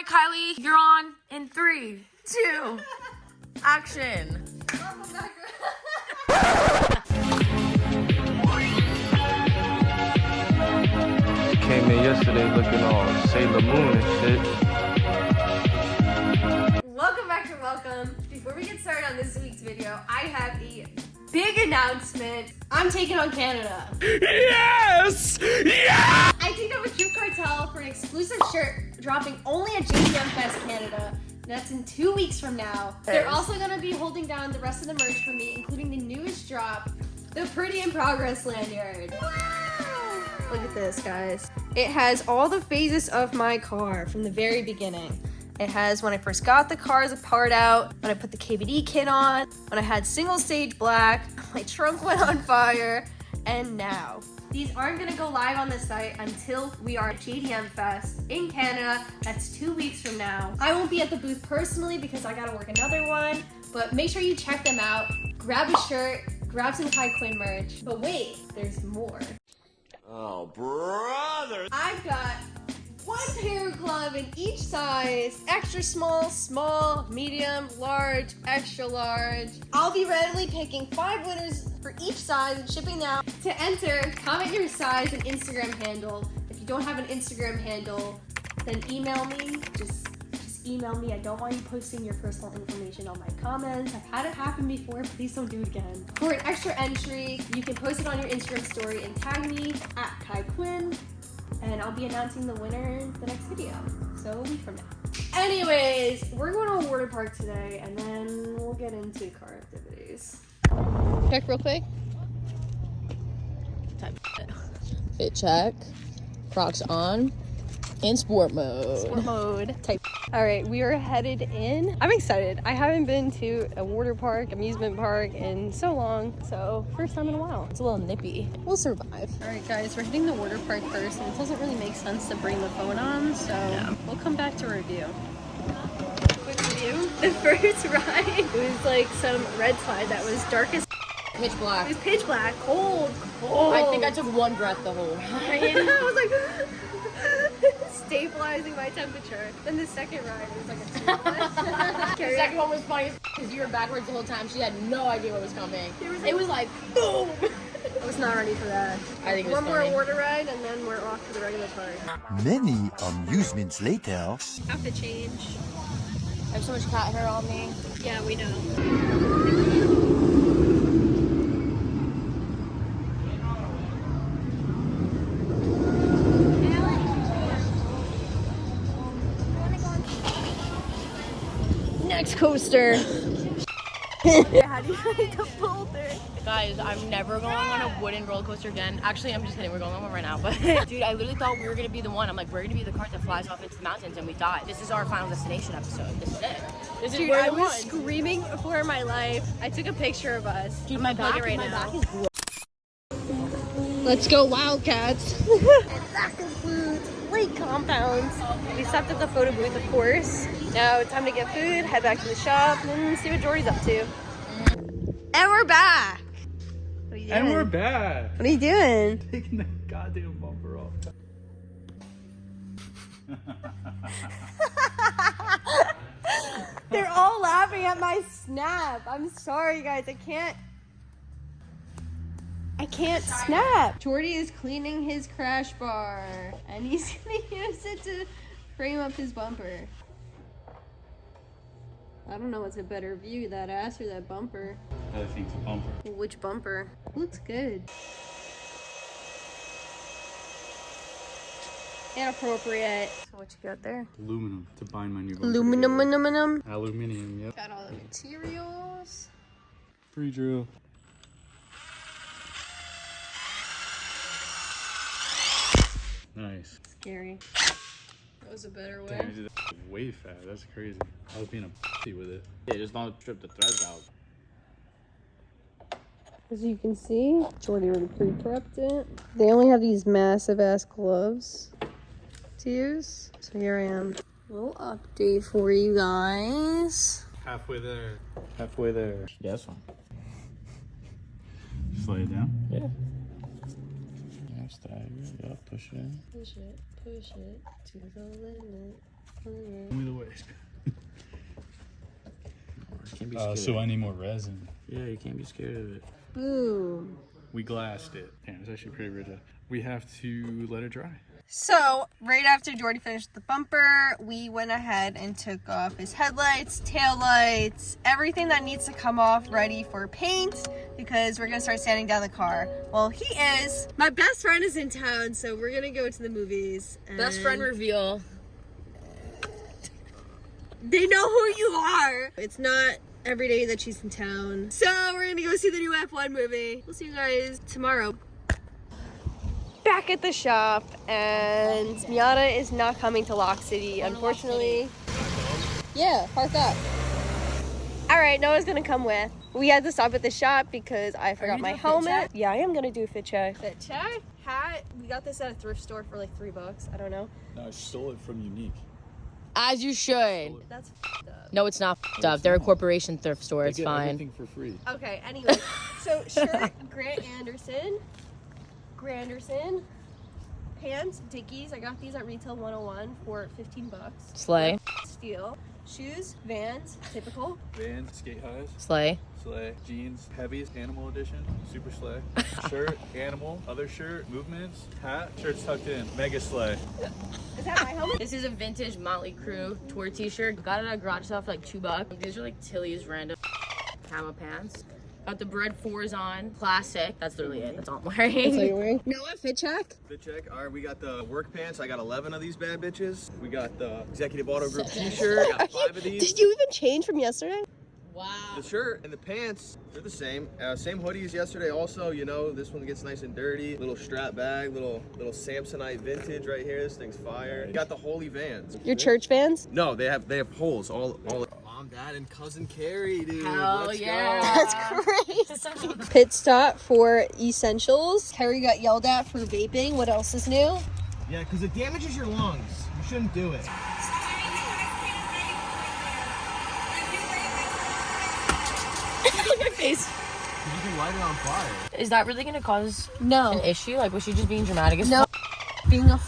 right, Kylie, you're on in 3, 2, action. Came in yesterday looking all Sailor Moon and shit. Welcome back to Welcome. Before we get started on this week's video, I have a big announcement. I'm taking on Canada. Yes! Yeah! I teamed up with Troop Cartel for an exclusive shirt dropping only at JDM Fest Canada. That's in 2 weeks from now. They're also gonna be holding down the rest of the merch for me, including the newest drop, the Pretty in Progress lanyard. Wow! Look at this, guys. It has all the phases of my car from the very beginning. It has when I first got the car as a part out, when I put the KBD kit on, when I had single stage black, my trunk went on fire, and now. These aren't gonna go live on the site until we are at JDM Fest in Canada. That's 2 weeks from now. I won't be at the booth personally because I gotta work another one, but make sure you check them out. Grab a shirt, grab some KYQXINN merch. But wait, there's more. Oh, brother! I've got one pair of gloves in each size, extra small, small, medium, large, extra large. I'll be randomly picking 5 winners for each size and shipping them out. To enter, comment your size and Instagram handle. If you don't have an Instagram handle, then email me. Just email me. I don't want you posting your personal information on my comments. I've had it happen before. Please don't do it again. For an extra entry, you can post it on your Instagram story and tag me at KYQXINN. And I'll be announcing the winner in the next video, so a week from now. Anyways, we're going to a water park today, and then we'll get into car activities. Check real quick. Fit check, Crocs on, in sport mode. Sport mode. Type. All right, we are headed in. I'm excited. I haven't been to a water park, amusement park in so long, so first time in a while. It's a little nippy. We'll survive. All right, guys, we're hitting the water park first, and it doesn't really make sense to bring the phone on, so we'll come back to review. Quick review. The first ride, it was like some red slide that was dark as Pitch black. It was pitch black, cold. I think I took one breath the whole ride. I was like stabilizing my temperature. Then the second ride was like a The second one was funny because you were backwards the whole time. She had no idea what was coming. It was like, boom! I was not ready for that. I think it was One more funny. water ride and then we're off to the regular park. Many amusements later. Outfit change. I have so much cat hair on me. Yeah, we know. Next coaster. How do you like the boulder? Guys, I'm never going on a wooden roller coaster again. Actually, I'm just kidding. We're going on one right now. But dude, I literally thought we were gonna be the one. I'm like, we're gonna be the cart that flies off into the mountains and we die. This is our final destination episode. This is it. This is Dude, where I the was one. screaming for my life. I took a picture of us. Dude, my back, right my now. back is gross. Let's go Wildcats. And that concludes Lake Compounce. We stopped at the photo booth, of course. Now time to get food, head back to the shop, and see what Jordy's up to. And we're back. What are you doing? And we're back. What are you doing? Taking the goddamn bumper off. They're all laughing at my snap. I'm sorry, guys. I can't snap. Jordy is cleaning his crash bar, and he's gonna use it to frame up his bumper. I don't know what's a better view, that ass or that bumper. I think it's a bumper. Which bumper? Looks good. Inappropriate. So what you got there? Aluminum to bind my new bumper. Aluminum. Aluminium, yep. Got all the materials. Pre-drill. Nice. Scary. That was a better way. Damn, you did that way fast. That's crazy. I was being a p***y with it. Yeah, just don't strip the threads out. As you can see, Jordy already pre-prepped it. They only have these massive ass gloves to use. So here I am. A little update for you guys. Halfway there. Halfway there. Yeah, that's fine. Just lay it down. Yeah. Stagger. Yeah, push it in. Push it to the limit. Let me be scared. So I need more resin. Yeah, you can't be scared of it. Boom. We glassed it. Yeah, it's actually pretty rigid. We have to let it dry. So, right after Jordy finished the bumper, we went ahead and took off his headlights, taillights, everything that needs to come off ready for paint because we're gonna start sanding down the car. Well, he is. My best friend is in town, so we're gonna go to the movies. Best friend reveal. They know who you are. It's not every day that she's in town. So, we're gonna go see the new F1 movie. We'll see you guys tomorrow. Back at the shop, and Miata is not coming to Lock City, unfortunately. Yeah, park up. All right, Noah's gonna come with. We had to stop at the shop because I forgot my helmet. Yeah, I am gonna do a fit check. Fit check, hat. We got this at a thrift store for like $3. I don't know. No, I stole it from Unique. As you should. That's f***ed up. No, it's not f***ed up. They're a corporation thrift store. It's I get fine. everything for free. Okay, anyway. So, shirt, Grant Anderson. Pants, Dickies. I got these at Retail 101 for $15. Slay. Steel. Shoes, Vans, typical. Vans, skate highs, Slay. sleigh, jeans, heavies, animal edition, super sleigh, shirt, animal, other shirt, movements, hat, shirt's tucked in, mega sleigh. Is that my helmet? This is a vintage Motley Crue tour t-shirt. Got it at a garage sale for like $2. These are like Tilly's random camo pants. Got the bread 4s on. Classic. That's literally it. That's all I'm wearing. That's what you're wearing? Noah, fit check. Fit check. All right, we got the work pants. I got 11 of these bad bitches. We got the Executive Auto Group t-shirt. I got 5 of these. Did you even change from yesterday? Wow. The shirt and the pants, they're the same. Same hoodies yesterday also, you know, this one gets nice and dirty. Little strap bag, little Samsonite vintage right here. This thing's fire. Got the Holy Vans. Your church Vans? No, they have holes all Mom, Dad, and cousin Kerry, dude. Hell Let's yeah. go. That's crazy. Pit stop for essentials. Kerry got yelled at for vaping. What else is new? Yeah, because it damages your lungs. You shouldn't do it. My face. You can light it on fire. Is that really gonna cause No. an issue? Like, was she just being dramatic as No. fuck? Being a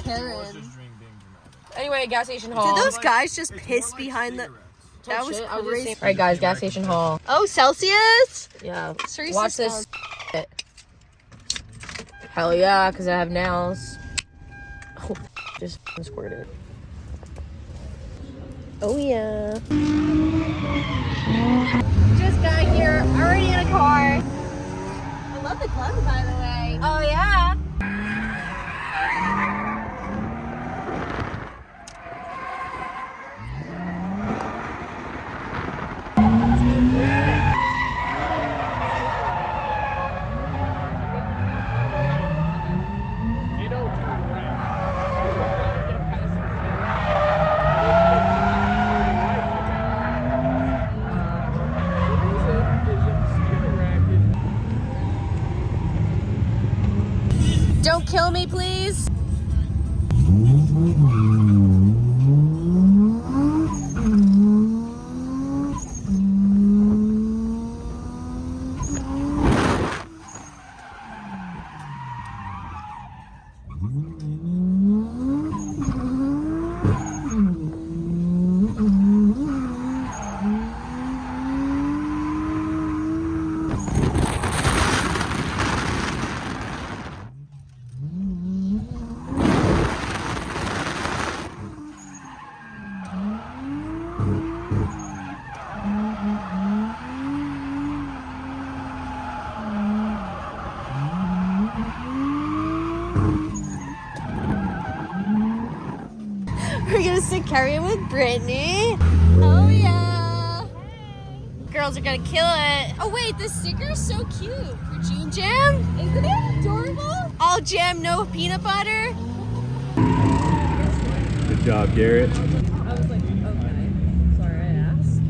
Karen. Anyway, gas station haul. Did those guys just piss behind the... That was Shit, I was just crazy. saying- Alright guys, gas station haul. Oh, Celsius? Yeah. Cerise Watch is this. Hell yeah, because I have nails. Oh, just squirted. Oh, yeah. Just got here, already in a car. I love the glove, by the way. Oh, yeah. Don't kill me, please. We're gonna sit Kerry with Brittany. Oh yeah. Girls are gonna kill it. Oh wait, this sticker is so cute. For June Jam? Isn't it adorable? All jam, no peanut butter. Good job, Garrett. I was like, okay. Sorry, I asked.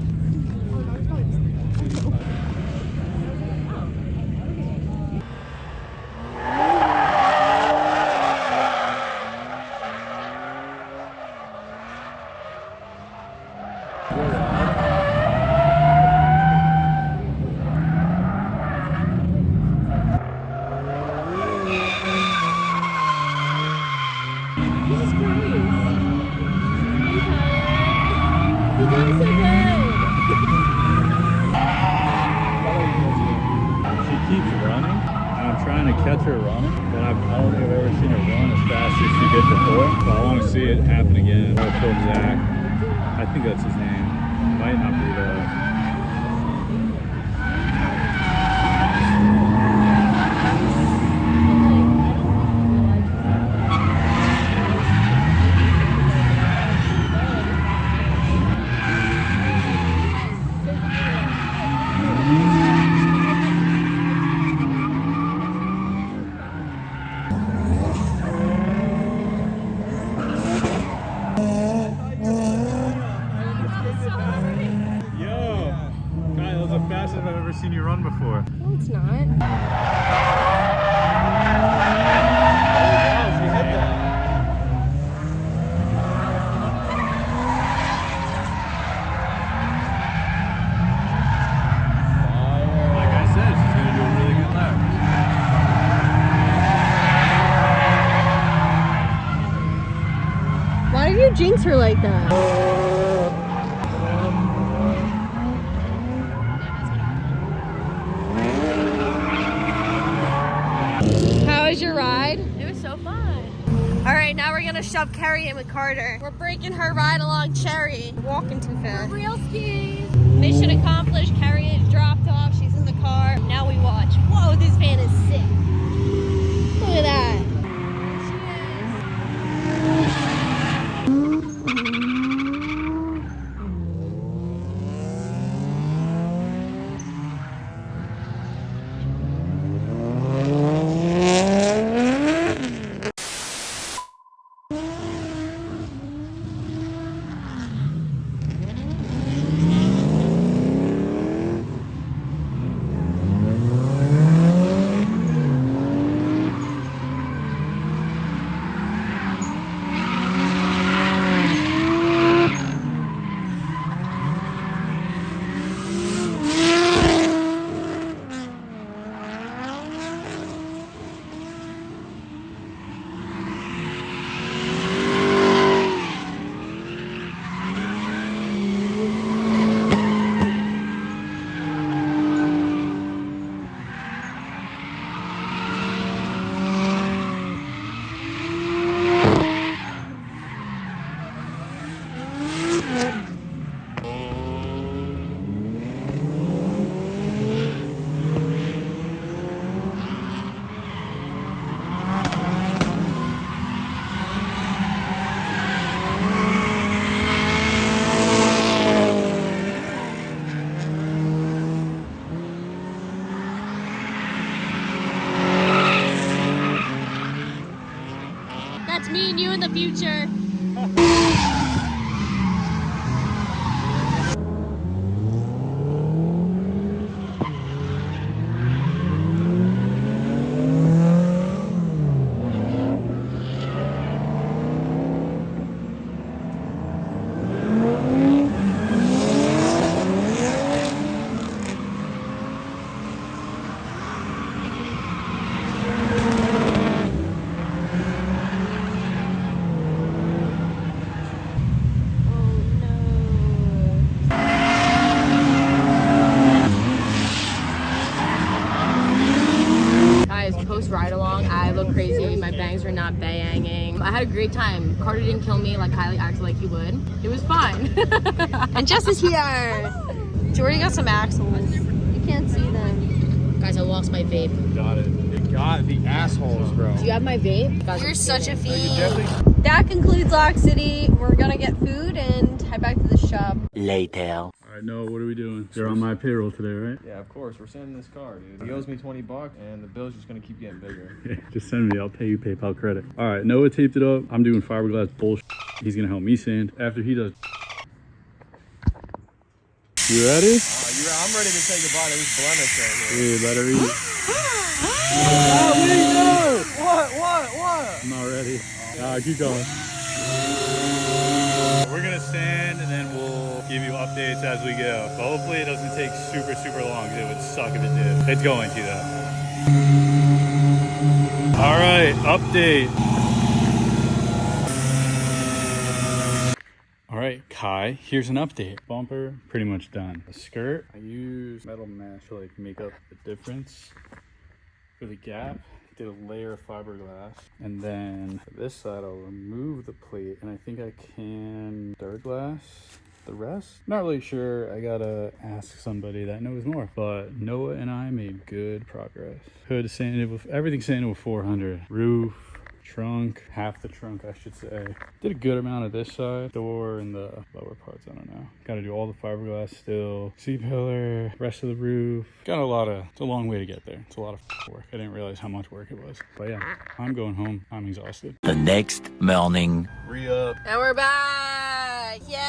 You're doing so good. keeps running, and I'm trying to catch her running, but I don't think I've ever seen her run as fast as she did before. So I want to see it happen again. I'll film Zach. I think that's his name. Might not be though. Fastest I've ever seen you run before. No, it's not. Like I said, she's going to do a really good lap. Why did you jinx her like that? How was your ride? It was so fun. All right, now we're gonna shove Kerry in with Carter. We're breaking her ride along Cherry. Walking too fast. For real skis. Mission accomplished. Kerry is dropped off. She's in the car. Now we watch. Whoa, this van is sick. Look at that. That's me and you in the future. Ride along, I look crazy. My bangs were not banging. I had a great time. Carter didn't kill me like Kylie acted like he would. It was fun. And Jess is here. Jordy got some axles. You can't see them. Guys, I lost my vape. Got it. You got the assholes, bro. Do you have my vape? Guys, You're such a fiend. Definitely. That concludes Lock City. We're gonna get food and head back to the shop. Later. All right, Noah, what are we doing? You're on my payroll today, right? Yeah, of course. We're sending this car, dude. He owes me 20 bucks, and the bill's just gonna keep getting bigger. Yeah, just send me. I'll pay you PayPal credit. All right, Noah taped it up. I'm doing fiberglass bullshit. He's gonna help me sand after he does. You ready? I'm ready to say goodbye to this blemish right here. Dude, let her eat. What? I'm not ready. Keep going. We're gonna sand and then we'll give you updates as we go. But hopefully it doesn't take super long. It would suck if it did. It's going to though. All right, update. All right, right, Kai, here's an update. Bumper, pretty much done. The skirt, I use metal mesh to like make up the difference. For the gap, did a layer of fiberglass. And then for this side, I'll remove the plate, and I think I can third glass the rest. Not really sure. I gotta ask somebody that knows more. But Noah and I made good progress. Hood sanded with everything sanded with 400. Roof, trunk, half the trunk I should say. Did a good amount of this side. Door and the lower parts, I don't know. Gotta do all the fiberglass still. C-pillar, rest of the roof. Got it's a long way to get there. It's a lot of work. I didn't realize how much work it was. But yeah, I'm going home. I'm exhausted. The next morning. Re-up. And we're back! Yay!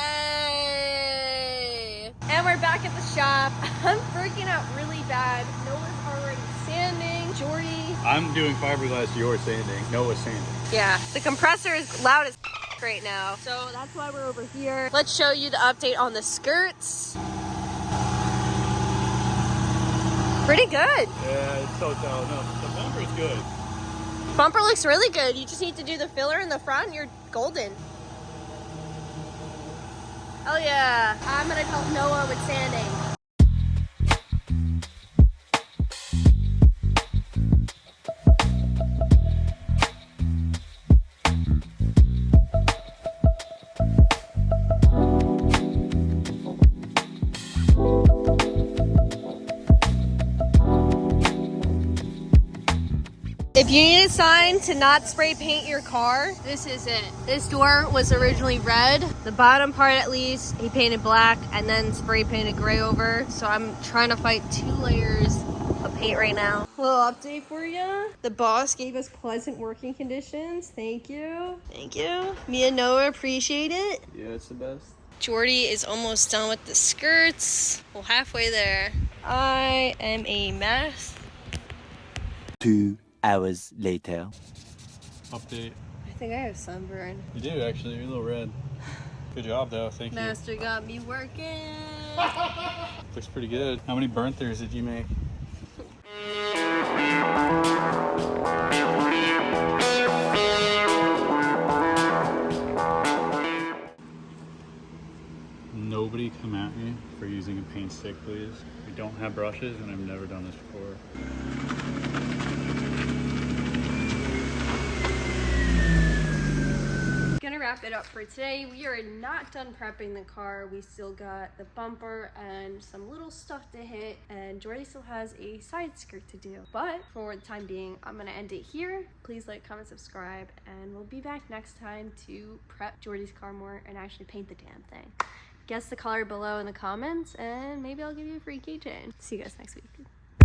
And we're back at the shop. I'm freaking out really bad. Noah's already sanding. Jordy. I'm doing fiberglass, you're sanding. Noah's sanding. Yeah, the compressor is loud as right now. So that's why we're over here. Let's show you the update on the skirts. Pretty good. Yeah, it's so talented. No, the bumper's good. Bumper looks really good. You just need to do the filler in the front and you're golden. Hell yeah. I'm gonna help Noah with sanding. If you need a sign to not spray paint your car, this is it. This door was originally red. The bottom part at least, he painted black and then spray painted gray over. So I'm trying to fight 2 layers of paint right now. A little update for you. The boss gave us pleasant working conditions. Thank you. Thank you. Me and Noah appreciate it. Yeah, it's the best. Jordy is almost done with the skirts. Well, halfway there. I am a mess. 2 hours later. Update. I think I have sunburn. You do actually, you're a little red. Good job though, thank you. Master got me working. Looks pretty good. How many burnt throughs did you make? Nobody come at me for using a paint stick, please. We don't have brushes and I've never done this before. Gonna wrap it up for today. We are not done prepping the car. We still got the bumper and some little stuff to hit, and Jordy still has a side skirt to do. But for the time being, I'm gonna end it here. Please like, comment, subscribe, and we'll be back next time to prep Jordy's car more and actually paint the damn thing. Guess the color below in the comments, and maybe I'll give you a free keychain. See you guys next week.